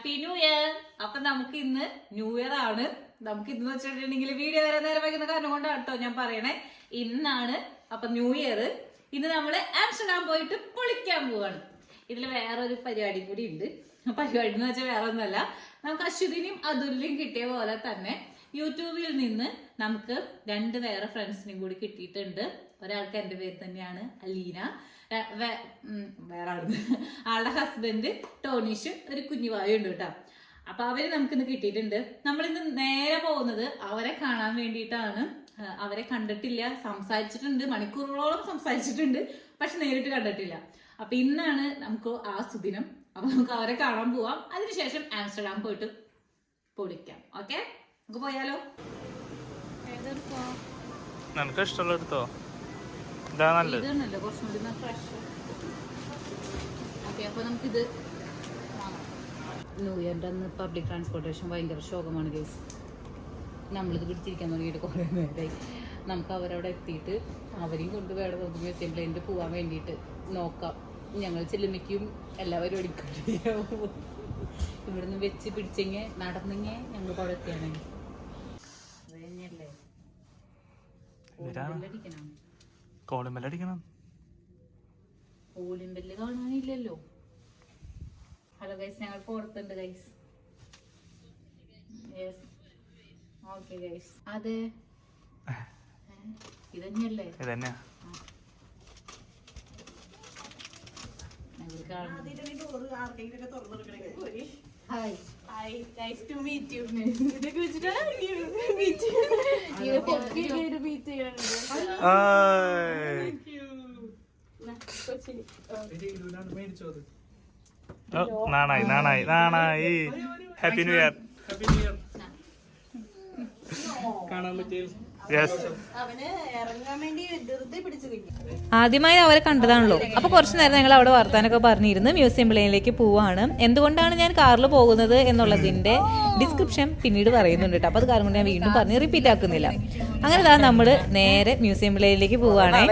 Happy new year. അപ്പൊ നമുക്ക് ഇന്ന് ന്യൂ ഇയർ ആണ്. നമുക്ക് ഇന്ന് വെച്ചിട്ടുണ്ടെങ്കിൽ വീഡിയോ വരെ നേരം വയ്ക്കുന്ന കാരണം കൊണ്ടാണ് കേട്ടോ ഞാൻ പറയണേ. ഇന്നാണ് അപ്പൊ ന്യൂ ഇയർ. ഇന്ന് നമ്മള് ആംസ്റ്റർഡാം പോയിട്ട് പൊളിക്കാൻ പോവാണ്. ഇതിൽ വേറൊരു പരിപാടി കൂടി ഉണ്ട്. പരിപാടി എന്ന് വെച്ചാൽ വേറെ ഒന്നല്ല, നമുക്ക് അശ്വതിനെയും അതുലിനെയും കിട്ടിയ പോലെ തന്നെ യൂട്യൂബിൽ നിന്ന് നമുക്ക് രണ്ട് വേറെ ഫ്രണ്ട്സിനെയും കൂടി കിട്ടിയിട്ടുണ്ട്. ഒരാൾക്ക് എൻ്റെ പേര് തന്നെയാണ് അലീന, വേറെ ആളുടെ ഹസ്ബൻഡ് ടോണീഷും ഒരു കുഞ്ഞുവായും ഉണ്ട് കേട്ടോ. അപ്പൊ അവര് നമുക്കിന്ന് കിട്ടിയിട്ടുണ്ട്. നമ്മളിന്ന് നേരെ പോകുന്നത് അവരെ കാണാൻ വേണ്ടിയിട്ടാണ്. അവരെ കണ്ടിട്ടില്ല, സംസാരിച്ചിട്ടുണ്ട്, മണിക്കൂറുകളോളം സംസാരിച്ചിട്ടുണ്ട്, പക്ഷെ നേരിട്ട് കണ്ടിട്ടില്ല. അപ്പൊ ഇന്നാണ് നമുക്ക് ആ സുദിനം. അപ്പൊ നമുക്ക് അവരെ കാണാൻ പോവാം. അതിനുശേഷം ആംസ്റ്റർഡാം പോയിട്ട് പൊളിക്കാം. ഓക്കെ, നമുക്ക് പോയാലോ? നിനക്ക് ഇഷ്ടമുള്ള എടുത്തോ. ഇതാണല്ലോ കുറച്ചുകൂടി ഫ്രഷ്. ഓക്കെ, അപ്പൊ നമുക്കിത് ന്യൂ ഇയറിന്റെ അന്ന് പബ്ലിക് ട്രാൻസ്പോർട്ടേഷൻ ഭയങ്കര ശോകമാണ് കേസ്. നമ്മളിത് പിടിച്ചിരിക്കാൻ തുടങ്ങിയിട്ട് കുറേ നേരമായി. നമുക്ക് അവരവിടെ എത്തിയിട്ട് അവരെയും കൊണ്ട് വേണം നമുക്ക് മ്യൂസിയം പ്ലെയിനിൽ പോകാൻ വേണ്ടിയിട്ട് നോക്കാം. ഞങ്ങൾ ചെല്ലുമ്പേക്കും എല്ലാവരും എടുക്കും. ഇവിടുന്ന് വെച്ച് പിടിച്ചെങ്കിൽ നടന്നെങ്കിൽ ഞങ്ങൾ കുഴക്കുകയാണെങ്കിൽ അതന്നെയല്ലേ കോളിമ്പല്ലടിക്കണം. കോളിമ്പല്ല് കാണാനില്ലല്ലോ. ഹലോ ഗൈസ്, ഞങ്ങൾ പുറത്തുണ്ട് ഗൈസ്. Yes, okay guys. അതെ, ഇതന്നെയല്ലേ? ഇതന്നെയാ. Hi, nice to meet you. ഇതൊക്കെ വെച്ചിട്ടാണ് മീറ്റ് ചെയ്യാനുണ്ട്. നാണായി നാണായി നാണായി. Happy new year. കാണാൻ പറ്റിയ ആദ്യമായി അവരെ കണ്ടതാണല്ലോ. അപ്പൊ കുറച്ചു നേരം ഞങ്ങൾ അവിടെ വർത്താനൊക്കെ പറഞ്ഞിരുന്ന് മ്യൂസിയം പ്ലെയിനിലേക്ക് പോവാണ്. എന്തുകൊണ്ടാണ് ഞാൻ കാറിൽ പോകുന്നത് എന്നുള്ളതിന്റെ ഡിസ്ക്രിപ്ഷൻ പിന്നീട് പറയുന്നുണ്ട് കേട്ടോ. അപ്പൊ അത് കാരണം കൊണ്ട് ഞാൻ വീണ്ടും പറഞ്ഞ് റിപ്പീറ്റ് ആക്കുന്നില്ല. അങ്ങനെ നമ്മള് നേരെ മ്യൂസിയം പ്ലെയിനിലേക്ക് പോവാണേ.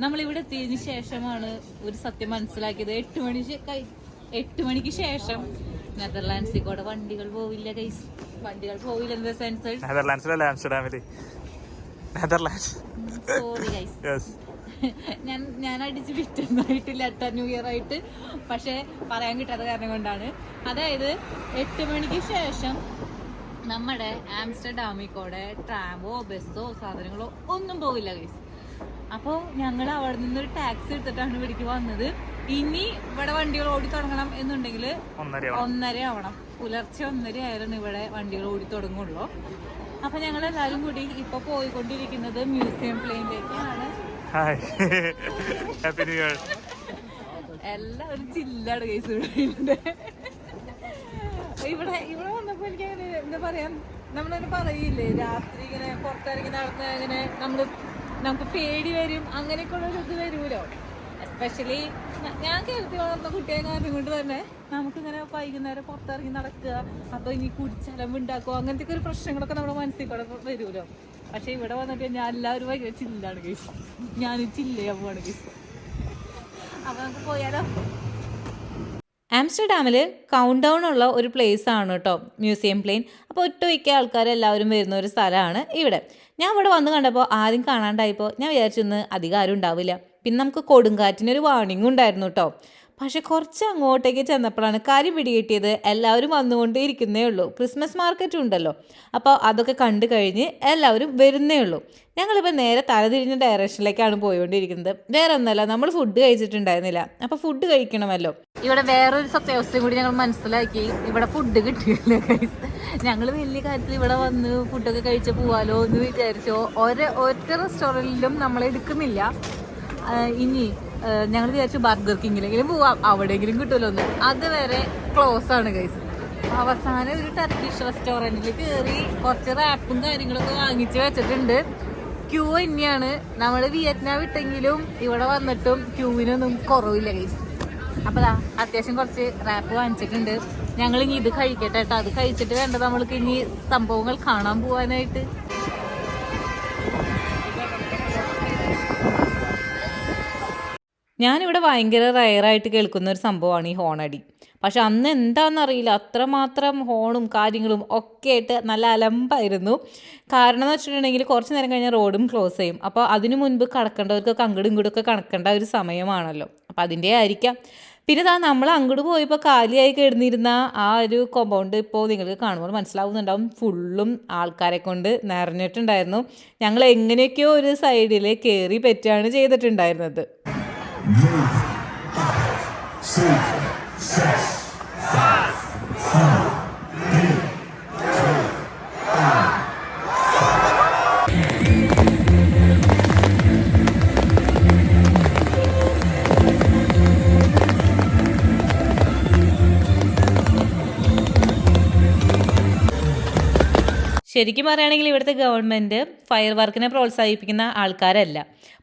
നമ്മളിവിടെ എത്തിയതിനു ശേഷമാണ് ഒരു സത്യം മനസ്സിലാക്കിയത്. 8 മണിക്ക് ശേഷം നെതർലാൻഡ്സിൽ കൂടെ വണ്ടികൾ പോവില്ല ഗൈസ്. വണ്ടികൾ പോവില്ല ഇൻ ദ സെൻസ് നെതർലാൻഡ്സിലല്ല, ആംസ്റ്റർഡാമില്. നെതർലാൻഡ്സ്. സോറി ഗൈസ്, ഞാൻ അടിച്ച് വിറ്റൊന്നായിട്ടില്ല ന്യൂ ഇയർ ആയിട്ട്. പക്ഷെ പറയാൻ കിട്ടാത്ത കാരണം കൊണ്ടാണ്. അതായത് 8 മണിക്ക് ശേഷം നമ്മുടെ ആംസ്റ്റർഡാമിൽ കൂടെ ട്രാമോ ബസ്സോ സാധനങ്ങളോ ഒന്നും പോകില്ല ഗൈസ്. അപ്പോൾ ഞങ്ങൾ അവിടെ നിന്നൊരു ടാക്സി എടുത്തിട്ടാണ് ഇവിടേക്ക് വന്നത്. ഇനി ഇവിടെ വണ്ടികൾ ഓടി തുടങ്ങണം എന്നുണ്ടെങ്കിൽ 1:30 ആവണം. പുലർച്ചെ 1:30 ആയാലും ഇവിടെ വണ്ടികൾ ഓടി തുടങ്ങുള്ളൂ. അപ്പൊ ഞങ്ങൾ എല്ലാവരും കൂടി ഇപ്പൊ പോയിക്കൊണ്ടിരിക്കുന്നത് മ്യൂസിയം പ്ലെയിനിലേക്കാണ്. എല്ലാവരും ചില്ലാണ് കേസ്. ഇവിടെ വന്നപ്പോ എനിക്ക് അങ്ങനെ എന്താ പറയാ, നമ്മളങ്ങനെ പറയില്ലേ രാത്രി ഇങ്ങനെ പുറത്തിറങ്ങി നടന്ന ഇങ്ങനെ നമുക്ക് പേടി വരും, അങ്ങനെയൊക്കെ ഉള്ളൊരു ഇത് വരുമല്ലോ. എസ്പെഷ്യലി ഞാൻ കേരളത്തിൽ വളർന്ന കുട്ടിയെ കാരണം കൊണ്ട് തന്നെ നമുക്കിങ്ങനെ വൈകുന്നേരം പുറത്തിറങ്ങി നടക്കുക, അപ്പൊ ഇനി കുടിച്ചലമ്പുണ്ടാക്കുക, അങ്ങനത്തെ ഒരു പ്രശ്നങ്ങളൊക്കെ നമ്മുടെ മനസ്സിൽ കൂടെ വരുമല്ലോ. പക്ഷെ ഇവിടെ വന്നിട്ട് ഞാൻ എല്ലാവരും ഭയങ്കര ചില്ലാണ് കേസ്. ഞാനും ചില്ലയാൻ പോവാണ് കേസ്. അപ്പൊ നമുക്ക് പോയാലോ? ആംസ്റ്റർഡാമിൽ കൗണ്ട് ഡൗൺ ഉള്ള ഒരു പ്ലേസ് ആണ് കേട്ടോ മ്യൂസിയം പ്ലെയിൻ. അപ്പോൾ ഒട്ടുമിക്ക ആൾക്കാരെല്ലാവരും വരുന്ന ഒരു സ്ഥലമാണ് ഇവിടെ. ഞാൻ ഇവിടെ വന്ന് കണ്ടപ്പോൾ ആദ്യം കാണാണ്ടായപ്പോൾ ഞാൻ വിചാരിച്ചൊന്ന് അധികം ആരും ഉണ്ടാവില്ല. പിന്നെ നമുക്ക് കൊടുങ്കാറ്റിനൊരു വാർണിംഗ് ഉണ്ടായിരുന്നു കേട്ടോ. പക്ഷെ കുറച്ച് അങ്ങോട്ടേക്ക് ചെന്നപ്പോഴാണ് കാര്യം പിടികിട്ടിയത്. എല്ലാവരും വന്നുകൊണ്ടേ ഇരിക്കുന്നേ ഉള്ളൂ. ക്രിസ്മസ് മാർക്കറ്റും ഉണ്ടല്ലോ, അപ്പോൾ അതൊക്കെ കണ്ടു കഴിഞ്ഞ് എല്ലാവരും വരുന്നേ ഉള്ളൂ. ഞങ്ങളിപ്പോൾ നേരെ തലതിരിഞ്ഞ ഡയറക്ഷനിലേക്കാണ് പോയിക്കൊണ്ടിരിക്കുന്നത്. വേറെ ഒന്നല്ല, നമ്മൾ ഫുഡ് കഴിച്ചിട്ടുണ്ടായിരുന്നില്ല. അപ്പോൾ ഫുഡ് കഴിക്കണമല്ലോ. ഇവിടെ വേറൊരു സത്യാവസ്ഥയും കൂടി ഞങ്ങൾ മനസ്സിലാക്കി. ഇവിടെ ഫുഡ് കിട്ടിയില്ല ഗൈസ്. ഞങ്ങൾ വലിയ കാര്യത്തിൽ ഇവിടെ വന്ന് ഫുഡൊക്കെ കഴിച്ച് പോവാലോ എന്ന് വിചാരിച്ചോ. ഒറ്റ റെസ്റ്റോറൻറ്റിലും നമ്മൾ എടുക്കുന്നില്ല. ഇനി ഞങ്ങൾ വിചാരിച്ചു ബർഗർ കിങ്ങിലെങ്കിലും പോവാം, അവിടെയെങ്കിലും കിട്ടുമല്ലോ ഒന്ന്. അതുവരെ ക്ലോസ് ആണ് ഗൈസ്. അവസാനം ഒരു ടർക്കിഷ് റെസ്റ്റോറൻറ്റിൽ കയറി കുറച്ച് റാപ്പും കാര്യങ്ങളൊക്കെ വാങ്ങിച്ച് വെച്ചിട്ടുണ്ട്. ക്യൂ തന്നെയാണ്. നമ്മൾ വിയറ്റ്നാം വിട്ടെങ്കിലും ഇവിടെ വന്നിട്ടും ക്യൂവിനൊന്നും കുറവില്ല ഗൈസ്. അപ്പോൾ അത്യാവശ്യം കുറച്ച് റാപ്പ് വാങ്ങിച്ചിട്ടുണ്ട്. ഞങ്ങൾ ഇനി ഇത് കഴിക്കട്ടെ കേട്ടോ. അത് കഴിച്ചിട്ട് വേണ്ട നമ്മൾക്ക് ഇനി സംഭവങ്ങൾ കാണാൻ പോവാനായിട്ട്. ഞാനിവിടെ ഭയങ്കര റയറായിട്ട് കേൾക്കുന്ന ഒരു സംഭവമാണ് ഈ ഹോണടി. പക്ഷെ അന്ന് എന്താണെന്നറിയില്ല, അത്രമാത്രം ഹോണും കാര്യങ്ങളും ഒക്കെ ആയിട്ട് നല്ല അലമ്പായിരുന്നു. കാരണം എന്ന് വെച്ചിട്ടുണ്ടെങ്കിൽ കുറച്ച് നേരം കഴിഞ്ഞാൽ റോഡും ക്ലോസ് ചെയ്യും. അപ്പോൾ അതിനു മുൻപ് കടക്കേണ്ടവർക്കൊക്കെ അങ്ങോട്ടും ഇങ്ങോട്ടൊക്കെ കടക്കേണ്ട ഒരു സമയമാണല്ലോ. അപ്പോൾ അതിൻ്റെ ആയിരിക്കാം. പിന്നെ നമ്മൾ അങ്ങോട്ട് പോയപ്പോൾ കാലിയായി കിടന്നിരുന്ന ആ ഒരു കോമ്പൗണ്ട് ഇപ്പോൾ നിങ്ങൾക്ക് കാണുമ്പോൾ മനസ്സിലാവുന്നുണ്ടാവും, ഫുള്ളും ആൾക്കാരെ കൊണ്ട് നിറഞ്ഞിട്ടുണ്ടായിരുന്നു. ഞങ്ങൾ എങ്ങനെയൊക്കെയോ ഒരു സൈഡിൽ കയറി പറ്റുകയാണ് ചെയ്തിട്ടുണ്ടായിരുന്നത്. ശരിക്കും പറയുകയാണെങ്കിൽ ഇവിടുത്തെ ഗവൺമെൻറ് ഫയർ വർക്കിനെ പ്രോത്സാഹിപ്പിക്കുന്ന ആൾക്കാരല്ല.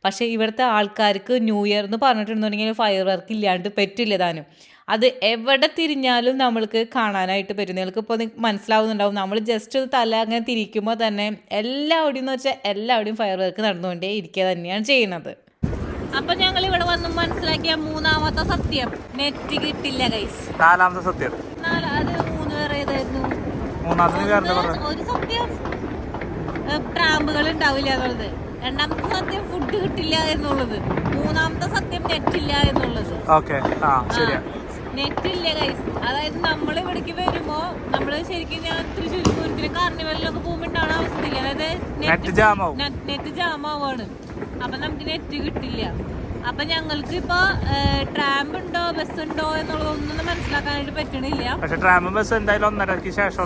പക്ഷേ ഇവിടുത്തെ ആൾക്കാർക്ക് ന്യൂ ഇയർ എന്ന് പറഞ്ഞിട്ടുണ്ടെങ്കിൽ ഫയർ വർക്ക് ഇല്ലാണ്ട് പറ്റില്ല താനും. അത് എവിടെ തിരിഞ്ഞാലും നമ്മൾക്ക് കാണാനായിട്ട് പറ്റും. നിങ്ങൾക്ക് ഇപ്പോൾ മനസ്സിലാവുന്നുണ്ടാവും, നമ്മൾ ജസ്റ്റ് തല അങ്ങനെ തിരിക്കുമ്പോൾ തന്നെ എല്ലാവിടെയും എന്ന് വെച്ചാൽ എല്ലാവിടെയും ഫയർ വർക്ക് നടന്നുകൊണ്ടേ ഇരിക്കുക തന്നെയാണ് ചെയ്യുന്നത്. അപ്പൊ ഞങ്ങൾ ഇവിടെ വന്ന് മനസ്സിലാക്കിയ മൂന്നാമത്തെ സത്യം, നെറ്റ് കിട്ടില്ല ഗൈസ്. നാലാമത്തെ സത്യം, അത് 3 പേര് ഏതായിരുന്നു? ഒരു സത്യം ട്രാമ്പുകൾ ഉണ്ടാവില്ല എന്നുള്ളത്, രണ്ടാമത്തെ സത്യം ഫുഡ് കിട്ടില്ല എന്നുള്ളത്, മൂന്നാമത്തെ സത്യം നെറ്റ് ഇല്ല എന്നുള്ളത്. നെറ്റ് ഇല്ല ഗൈസ്. അതായത് നമ്മൾ ഇവിടേക്ക് വരുമ്പോ നമ്മള് ശരിക്കും ഞാൻ തൃശ്ശൂർ പൂരത്തിന് കാർണിവലിലൊക്കെ പോകുമ്പോ ഉണ്ടാവുന്ന അവസ്ഥയില്ല. അതായത് നെറ്റ് ജാമാവാണ്. അപ്പൊ നമുക്ക് നെറ്റ് കിട്ടില്ല. അപ്പൊ ഞങ്ങൾക്ക് ഇപ്പൊ ട്രാമ്പ് ഉണ്ടോ ബസ് ഉണ്ടോ എന്നുള്ളതൊന്നും മനസ്സിലാക്കാനായിട്ട് പറ്റണില്ല.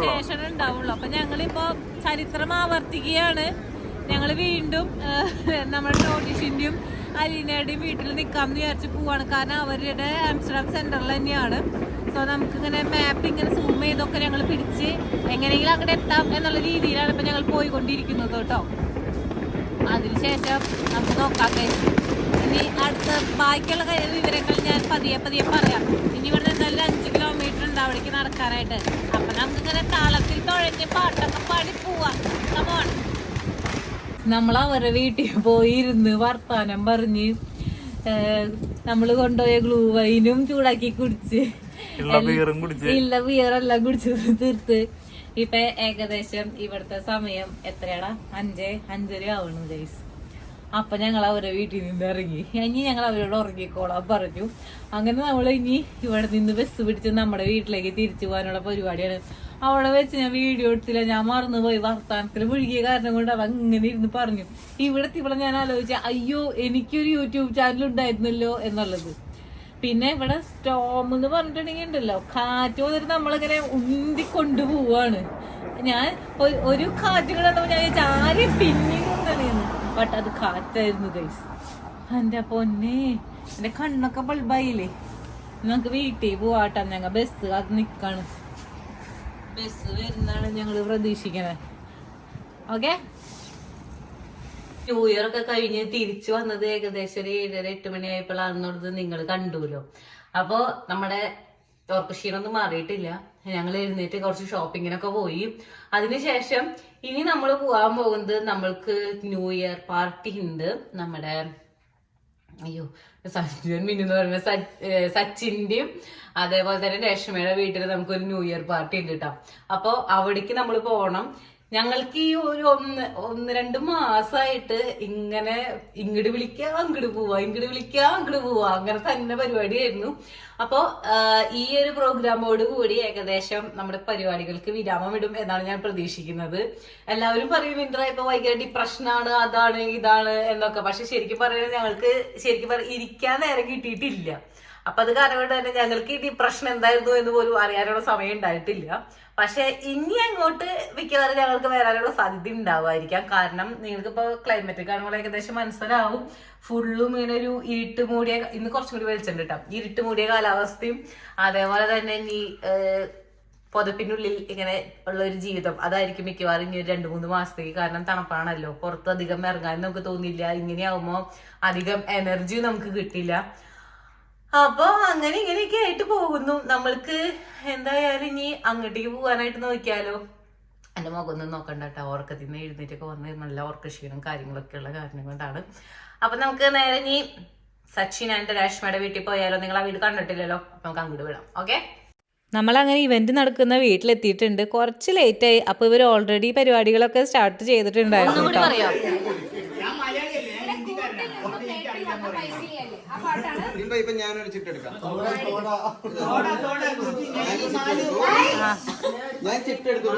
ശേഷം ഉണ്ടാവുള്ളൂ. അപ്പൊ ഞങ്ങളിപ്പോ ചരിത്രം ആവർത്തിക്കുകയാണ്. ഞങ്ങൾ വീണ്ടും നമ്മുടെ ടോണിഷിന്റെയും അലീനയുടെയും വീട്ടിൽ നിൽക്കാമെന്ന് വിചാരിച്ച് പോവാണ്. കാരണം അവരുടെ ആംസ്റ്റർഡാം സെന്ററിൽ തന്നെയാണ്. സോ നമുക്കിങ്ങനെ മാപ്പ് ഇങ്ങനെ സൂം ചെയ്തൊക്കെ ഞങ്ങൾ പിടിച്ച് എങ്ങനെയെങ്കിലും അങ്ങോട്ട് എത്താം എന്നുള്ള രീതിയിലാണ് ഇപ്പൊ ഞങ്ങൾ പോയിക്കൊണ്ടിരിക്കുന്നത് കേട്ടോ. അതിനുശേഷം നമുക്ക് നോക്കാം. ഇനി അടുത്ത ബാക്കിയുള്ള വിവരങ്ങൾ ഞാൻ പതിയെ പറയാം. ഇനി ഇവിടെ എന്തായാലും 5 കിലോമീറ്റർ ഉണ്ട് അവിടേക്ക് നടക്കാനായിട്ട്. അപ്പൊ നമുക്കിങ്ങനെ താളത്തിൽ തുഴഞ്ഞ് പാട്ടൊക്കെ പാടി പോവാം. കമോൺ. നമ്മൾ അവരുടെ വീട്ടിൽ പോയിരുന്ന് വർത്താനം പറഞ്ഞ് നമ്മൾ കൊണ്ടുപോയ ഗ്ലൂ വൈനും ചൂടാക്കി കുടിച്ച് ഇല്ല ബിയറെല്ലാം കുടിച്ച് തീർത്ത് ഇപ്പൊ ഏകദേശം ഇവിടുത്തെ സമയം എത്രയാടാ? 5:30 ആവണു ഗൈസ്. അപ്പൊ ഞങ്ങൾ അവരുടെ വീട്ടിൽ നിന്ന് ഇറങ്ങി. ഇനി ഞങ്ങൾ അവരോട് ഉറങ്ങിക്കോളാൻ പറഞ്ഞു. അങ്ങനെ നമ്മൾ ഇനി ഇവിടെ നിന്ന് ബസ് പിടിച്ച് നമ്മുടെ വീട്ടിലേക്ക് തിരിച്ചു പോകാനുള്ള പരിപാടിയാണ്. അവിടെ വെച്ച് ഞാൻ വീഡിയോ എടുത്തില്ല, ഞാൻ മറന്നുപോയി. വർത്താനത്തിൽ മുഴുകിയ കാരണം കൊണ്ട് അവ അങ്ങനെ ഇരുന്ന് പറഞ്ഞു. ഇവിടെ ഞാൻ ആലോചിച്ച അയ്യോ എനിക്കൊരു യൂട്യൂബ് ചാനൽ ഉണ്ടായിരുന്നല്ലോ എന്നുള്ളത്. പിന്നെ ഇവിടെ സ്റ്റോം എന്ന് പറഞ്ഞിട്ടുണ്ടെങ്കിൽ ഉണ്ടല്ലോ, കാറ്റ് വന്നിട്ട് നമ്മളിങ്ങനെ ഉന്തി കൊണ്ടുപോവാണ്. ഞാൻ ഒരു കാറ്റ് കണ്ടപ്പോൾ ഞാൻ ആരെയും പിന്നെയും കൊണ്ടുവന്നു. ബട്ട് അത് കാറ്റായിരുന്നു ഗൈസ്. എന്റെ പൊന്നെ, എന്റെ കണ്ണൊക്കെ ബൾബായില്ലേ. നമുക്ക് വീട്ടിൽ പോവാട്ടാ. ഞങ്ങൾ ബസ് അത് നിക്കാണ്. ബസ് വരുന്നാണ് ഞങ്ങള് പ്രതീക്ഷിക്കണേ. ഓക്കെ. ന്യൂ ഇയർ ഒക്കെ കഴിഞ്ഞ് തിരിച്ചു വന്നത് ഏകദേശം ഒരു 7:30-8 മണിയായപ്പോഴാണെന്നുള്ളത് നിങ്ങൾ കണ്ടുല്ലോ. അപ്പൊ നമ്മുടെ ഓർക്കക്ഷീണൊന്നും മാറിയിട്ടില്ല. ഞങ്ങൾ എഴുന്നേറ്റ് കുറച്ച് ഷോപ്പിങ്ങിനൊക്കെ പോയി. അതിനുശേഷം ഇനി നമ്മൾ പോകാൻ പോകുന്നത്, നമ്മൾക്ക് ന്യൂ ഇയർ പാർട്ടി ഉണ്ട്. നമ്മുടെ സച്ചിൻ മിന്നു പറയുന്ന സച്ചിന്റെയും അതേപോലെ തന്നെ രേഷ്മയുടെ വീട്ടിൽ നമുക്കൊരു ന്യൂ ഇയർ പാർട്ടി ഉണ്ട് കേട്ടോ. അപ്പൊ അവിടേക്ക് നമ്മൾ പോകണം. ഞങ്ങൾക്ക് ഈ ഒരു 1-2 മാസമായിട്ട് ഇങ്ങനെ ഇങ്ങോട്ട് വിളിക്കുക അങ്ങോട്ട് പോവാ, ഇങ്ങോട്ട് വിളിക്കുക അങ്ങോട്ട് പോവാ, അങ്ങനെ തന്നെ പരിപാടിയായിരുന്നു. അപ്പോ ഈ ഒരു പ്രോഗ്രാമോട് കൂടി ഏകദേശം നമ്മുടെ പരിപാടികൾക്ക് വിരാമം ഇടും എന്നാണ് ഞാൻ പ്രതീക്ഷിക്കുന്നത്. എല്ലാവരും പറയും വിന്റർ ഇപ്പൊ ഭയങ്കര ഡിപ്രഷനാണ്, അതാണ് ഇതാണ് എന്നൊക്കെ. പക്ഷെ ശരിക്കും പറയുന്നത് ഞങ്ങൾക്ക് ഇരിക്കാൻ നേരം കിട്ടിയിട്ടില്ല. അപ്പൊ അത് കാരണം കൊണ്ട് തന്നെ ഞങ്ങൾക്ക് ഈ ഡിപ്രഷൻ എന്തായിരുന്നു എന്ന് പോലും അറിയാനുള്ള സമയം ഉണ്ടായിട്ടില്ല. പക്ഷെ ഇനി അങ്ങോട്ട് മിക്കവാറും ഞങ്ങൾക്ക് വരാനുള്ള സാധ്യത ഉണ്ടാവുമായിരിക്കാം. കാരണം നിങ്ങൾക്കിപ്പോ ക്ലൈമറ്റ് കാണുമ്പോൾ ഏകദേശം മനസ്സിലാവും. ഫുള്ളും ഇങ്ങനെ ഒരു ഇരുട്ട് മൂടിയ, ഇന്ന് കുറച്ചും കൂടി വെളിച്ചുണ്ട് കേട്ടോ, ഇരുട്ട് മൂടിയ കാലാവസ്ഥയും അതേപോലെ തന്നെ ഈ പുതപ്പിനുള്ളിൽ ഇങ്ങനെ ഉള്ള ഒരു ജീവിതം അതായിരിക്കും മിക്കവാറും ഇനി 2-3 മാസത്തേക്ക്. കാരണം തണുപ്പാണല്ലോ, പുറത്ത് അധികം ഇറങ്ങാൻ നമുക്ക് തോന്നില്ല. ഇങ്ങനെയാവുമ്പോ അധികം എനർജി നമുക്ക് കിട്ടില്ല. അപ്പൊ അങ്ങനെ ഇങ്ങനെയൊക്കെ ആയിട്ട് പോകുന്നു. നമ്മൾക്ക് എന്തായാലും ഇനി അങ്ങോട്ടേക്ക് പോകാനായിട്ട് നോക്കിയാലോ. എന്റെ മുഖമൊന്നും നോക്കണ്ട കേട്ടോ, ഉറക്കത്തിൽ നിന്ന് എഴുന്നേറ്റൊക്കെ വന്ന് നല്ല ഉറക്കക്ഷീണം കാര്യങ്ങളൊക്കെ ഉള്ള കാരണം കൊണ്ടാണ്. അപ്പൊ നമുക്ക് നേരെ ഇനി സച്ചിൻ ആൻഡ് രേഷ്മയുടെ വീട്ടിൽ പോയാലോ? നിങ്ങൾ ആ വീട് കണ്ടിട്ടില്ലല്ലോ, നമുക്ക് അങ്ങോട്ട് വിടാം. ഓക്കെ, നമ്മളങ്ങനെ ഇവന്റ് നടക്കുന്ന വീട്ടിലെത്തിയിട്ടുണ്ട്. കുറച്ച് ലേറ്റായി. അപ്പോൾ ഇവർ ഓൾറെഡി പരിപാടികളൊക്കെ സ്റ്റാർട്ട് ചെയ്തിട്ടുണ്ടായിരുന്നു കേട്ടോ. ഞാനൊരു ചിട്ടെടുക്കാം. ഞാൻ ചിട്ടെടുത്തു.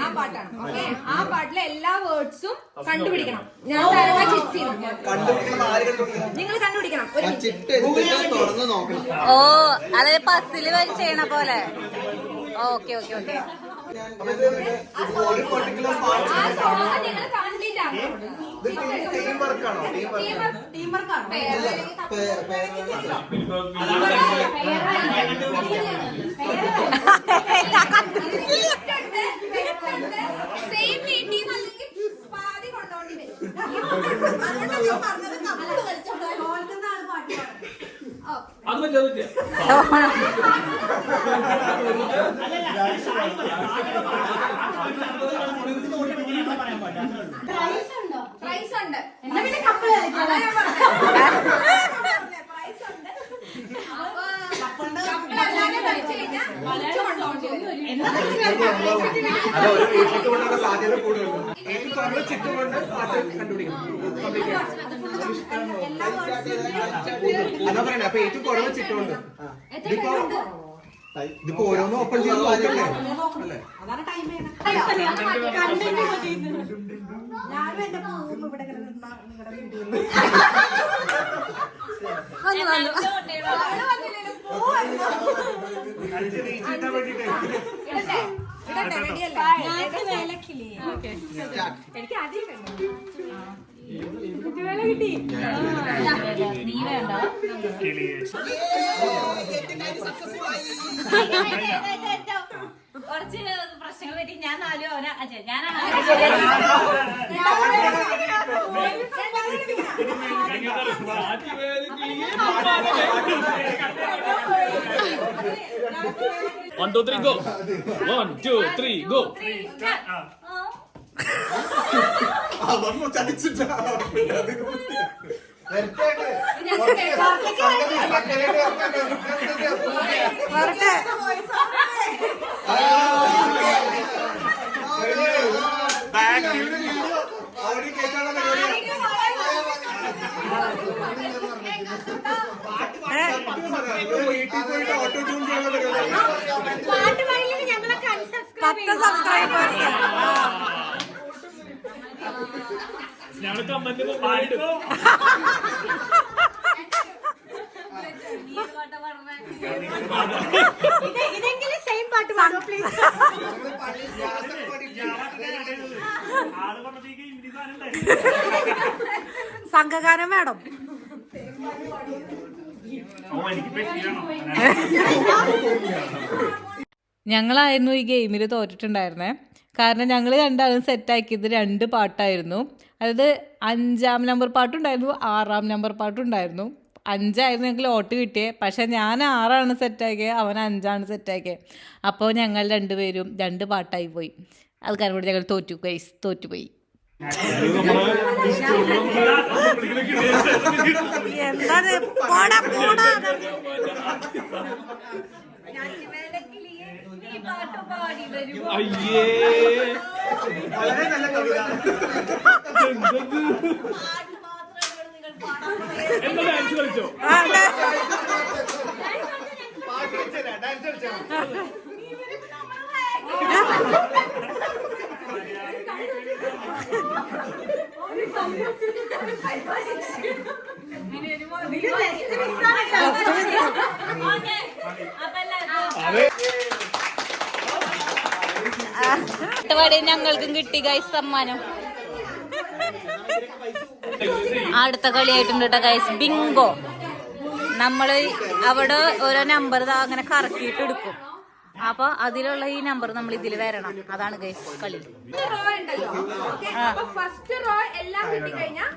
ആ പാട്ടാണ്. ഓക്കെ, ആ പാട്ടിലെ എല്ലാ വേർഡ്സും കണ്ടുപിടിക്കണം. ഞാൻ നിങ്ങൾ കണ്ടുപിടിക്കണം. ഓ, അതായത് പസില് വരെ ചെയ്യണ പോലെ. Okay okay okay. പ്രൈസ് ഉണ്ട്. സാധ്യത കൂടുതലുണ്ട്. ഏറ്റവും കുറവ് ചിട്ടുകൊണ്ട് കണ്ടുപിടിക്കണം. അതാ പറയണേ. അപ്പൊ ഏറ്റവും കുറവ് ചിട്ടുകൊണ്ട് ഇതിപ്പോ ഓരോന്നും ഓപ്പൺ ചെയ്ത് നോക്കണ്ടേ? അല്ലേ? എനിക്ക് ആദ്യം നീ വേണ്ട. കുറച്ച് പ്രശ്നങ്ങൾ പറ്റി ഞാൻ നാലും അവന ഞാനാണ്. One, two, three, go. 1, 2, 3, go. അതൊന്നും ചതിച്ചിട്ടാ. വീട്ടിൽ പോയിട്ട് ഓട്ടോ ട്യൂൺ ചെയ്യുന്ന പരിപാടി. ഞങ്ങൾ കമന്റ് പാടിട്ടു. ഇതെങ്കിലും സെയിം പാട്ട് പാടോ പ്ലീസ്. സംഘഗാനം വേണം. ഞങ്ങളായിരുന്നു ഈ ഗെയിമിൽ തോറ്റിട്ടുണ്ടായിരുന്നേ. കാരണം ഞങ്ങൾ രണ്ടാളും സെറ്റാക്കിയത് 2 പാട്ടായിരുന്നു. അതായത് 5ാം നമ്പർ പാട്ടുണ്ടായിരുന്നു, 6ാം നമ്പർ പാട്ടുണ്ടായിരുന്നു. 5ആയിരുന്നു ഞങ്ങൾക്ക് ലോട്ട് കിട്ടിയത്. പക്ഷെ ഞാൻ 6ആണ് സെറ്റാക്കിയത്, അവൻ 5ആണ് സെറ്റാക്കിയത്. അപ്പോൾ ഞങ്ങൾ രണ്ടുപേരും 2 പാട്ടായി പോയി. അത് കാരണം കൂടി ഞങ്ങൾ തോറ്റുപോയി. അയ്യേ, വളരെ നല്ല കവിത. എന്താ ഡാൻസ് കളിച്ചോ? പാട്ട് കളിച്ചാ ഡാൻസ് കളിച്ചാ. ഞങ്ങൾക്കും കിട്ടി ഗൈസ് സമ്മാനം. അടുത്ത കളിയായിട്ടുണ്ട് കേട്ടോ ഗൈസ്, ബിങ്കോ. നമ്മള് അവിടെ ഓരോ നമ്പർ അങ്ങനെ കറക്കിയിട്ട് എടുക്കും. അപ്പൊ അതിലുള്ള ഈ നമ്പർ നമ്മൾ ഇതിൽ വരണം. അതാണ് ഗൈസ് കളി. റോ ഉണ്ടല്ലോ. അപ്പൊ ഫസ്റ്റ് റോ എല്ലാം കിട്ടിക്കഴിഞ്ഞാൽ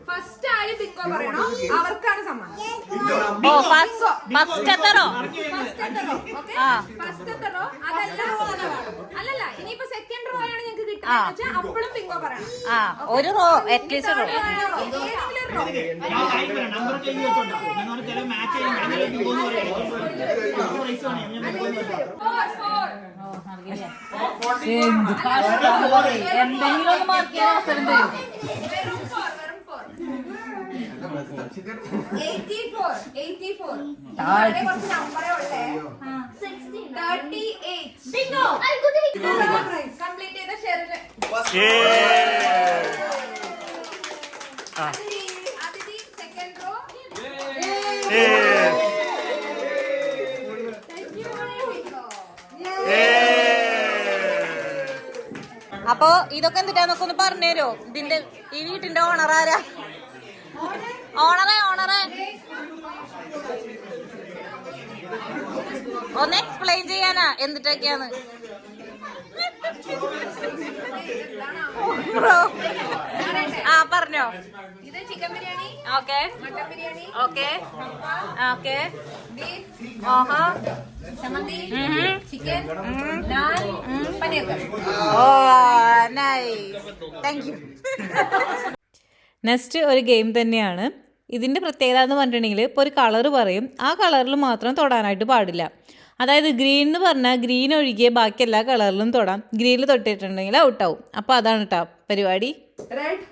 ഫസ്റ്റ് ആര് ബിങ്കോ പറയണോ അവർക്കാണ് സമ്മാനം. ഓ ഫസ്റ്റത്തെ റോ. ഫസ്റ്റത്തെ റോ അതല്ല. അല്ലല്ല, ഇനിയിപ്പോ സെക്കൻഡ് റോ ആണ് ഞങ്ങൾക്ക് അപ്പോഴും ബിങ്കോ പറയണം. ആ ഒരു റോ അറ്റ്ലീസ്റ്റ് റോ. ഏതെങ്കിലും റോ. എന്തെങ്കിലും ഒന്ന് മാർക്ക് ചെയ്യാൻ അവസരം തരും. വെറും 84. 84. കുറച്ച് നമ്പറേ ഉള്ളേ. 38. ബിങ്കോ. കംപ്ലീറ്റ് ചെയ്ത ഷെറിന്. അതിഥി സെക്കൻഡ് റോ. അപ്പൊ ഇതൊക്കെ എന്തിട്ടാന്നൊക്കെ ഒന്ന് പറഞ്ഞുതരോ? ഇതിന്റെ ഈ വീട്ടിന്റെ ഓണർ ആരാ? ഓണറേ ഒന്ന് എക്സ്പ്ലെയിൻ ചെയ്യാനാ എന്തിട്ടൊക്കെയാന്ന്. ആ പറഞ്ഞോ. ഇത് chicken biryani, okay mutton biryani, okay okay. Beef, ആഹാ. ചമ്മന്തി, chicken, naan, paneer curry. Oh nice, thank you. Next ഒരു ഗെയിം തന്നെയാണ്. ഇതിൻ്റെ പ്രത്യേകത എന്ന് പറഞ്ഞിട്ടുണ്ടെങ്കിൽ ഇപ്പോൾ ഒരു കളർ പറയും, ആ കളറിൽ മാത്രം തൊടാനായിട്ട് പാടില്ല. അതായത് ഗ്രീൻ എന്ന് പറഞ്ഞാൽ ഗ്രീൻ ഒഴികെ ബാക്കി എല്ലാ കളറിലും തൊടാം. ഗ്രീനിൽ തൊട്ടിട്ടുണ്ടെങ്കിൽ ഔട്ടാവും. അപ്പോൾ അതാണ് കേട്ടോ പരിപാടി. റെഡ്,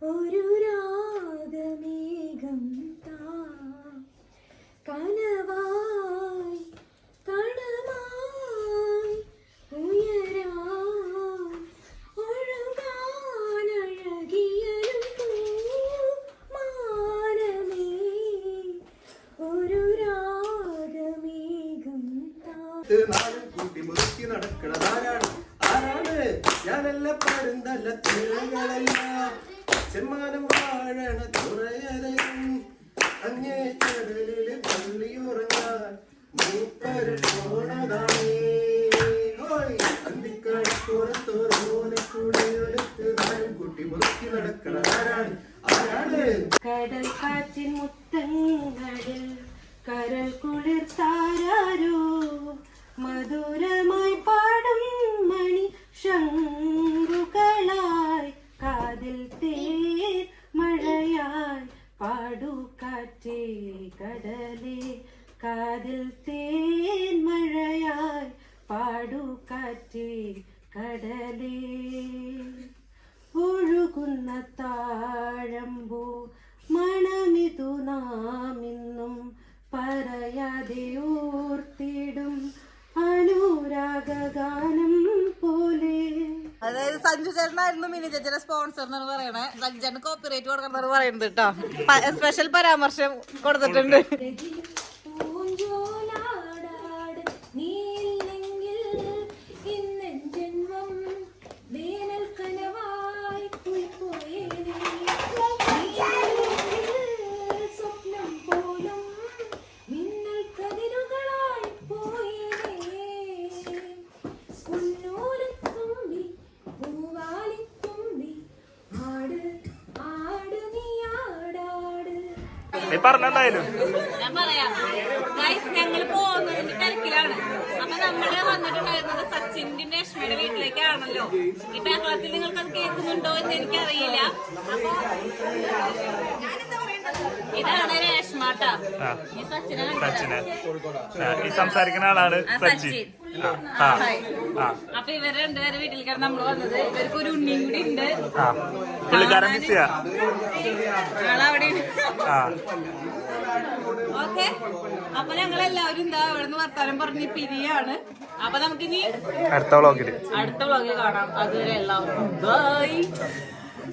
ഒരു രാഗമേഘം കനവായി കണമായി ഉയരാൻ ഒഴുകാനഴകിയലും മാനമേ ഒരു രാഗമേഘം കൂട്ടി മുറുക്കി നടക്കണതാരാണ്? ആരാണ്? ഞാനല്ല പരുന്തല്ല തിരകളല്ല ചെമ്മാനം വാഴണ തുറയരയും അങ്ങേ കടലില് പള്ളിയുറങ്ങാൻ മൂപ്പര് പോണതാണേ. അന്തിക്കടപ്പുറത്തോരോലക്കൂടെ എടുത്ത് നാലും കൂട്ടി മുറുക്കി നടക്കണതാരാണ്? ആരാണ്? കടൽ കാറ്റിൻ മുത്തങ്ങളിൽ കരൽ കുളിർത്താരോ മധുരമായി പാടും മണി ശങ്കുകളായി കാതിൽ തേൻ മഴയായി പാടു കാറ്റേ കടലേ കാതിൽ തേൻ മഴയായി പാടു കാറ്റേ കടലേ ഒഴുകുന്ന താഴമ്പൂ മണമിതു നാമിന്നും പറയാതെ ഓർത്തിടും അനുരാഗാനം പോലെ. അതായത് സഞ്ജു ചേട്ടനായിരുന്നു മിനി ചേച്ചിയുടെ സ്പോൺസർ എന്നാണ് പറയണേ. സഞ്ജു ചേട്ടന് കോപ്പിറൈറ്റ് കൊടുക്കണമെന്നാണ് പറയുന്നത് കേട്ടോ. സ്പെഷ്യൽ പരാമർശം കൊടുത്തിട്ടുണ്ട്. പൂഞ്ചോലാടാട് നീല്ലെങ്കിൽ ഇന്നൻ ജന്മം വേനൽ കനവായി പോയേനെ സ്വപ്നം പോലും മിന്നൽ കതിരുകളായി പോയേനെ ഉന്നൂലത്തുമ്പി പൂവാലിത്തുമ്പി ആട് ആട് നീ ആടാട്. നീ പറഞ്ഞെന്തായാലും ഞാൻ പറയാം ഗൈസ്, ഞങ്ങൾ പോകുന്നതിന്റെ തിരക്കിലാണ്. അപ്പൊ നമ്മള് വന്നിട്ടുണ്ടായിരുന്നത് സച്ചിന്റെ രശ്മിയുടെ വീട്ടിലേക്കാണല്ലോ. ഈ ബഹളത്തിൽ നിങ്ങൾക്ക് അത് കേൾക്കുന്നുണ്ടോ എന്ന് എനിക്കറിയില്ല. അപ്പൊ ഇതാണ് രേഷ്മാട്ടാ. ഈ സച്ചിനെ സച്ചിന് ഈ സംസാരിക്കുന്ന ആളാണ് സച്ചിൻ. അപ്പൊ ഇവര് രണ്ടുപേരെ വീട്ടിലേക്കാണ് നമ്മൾ വന്നത്. ഇവർക്ക് ഒരു ഉണ്ണിയും കൂടി ഉണ്ട്. പുള്ളിക്കാരൻ മിസ് ചെയ്യാ ആളവിടെ ഓക്കെ. അപ്പൊ ഞങ്ങൾ എല്ലാവരും എന്താ അവിടെ നിന്ന് വർത്താനം പറഞ്ഞ് പിരിയാണ്. അപ്പൊ നമുക്കിനി അടുത്ത വ്ളോഗിൽ കാണാം. അതുവരെ എല്ലാവർക്കും ബൈ.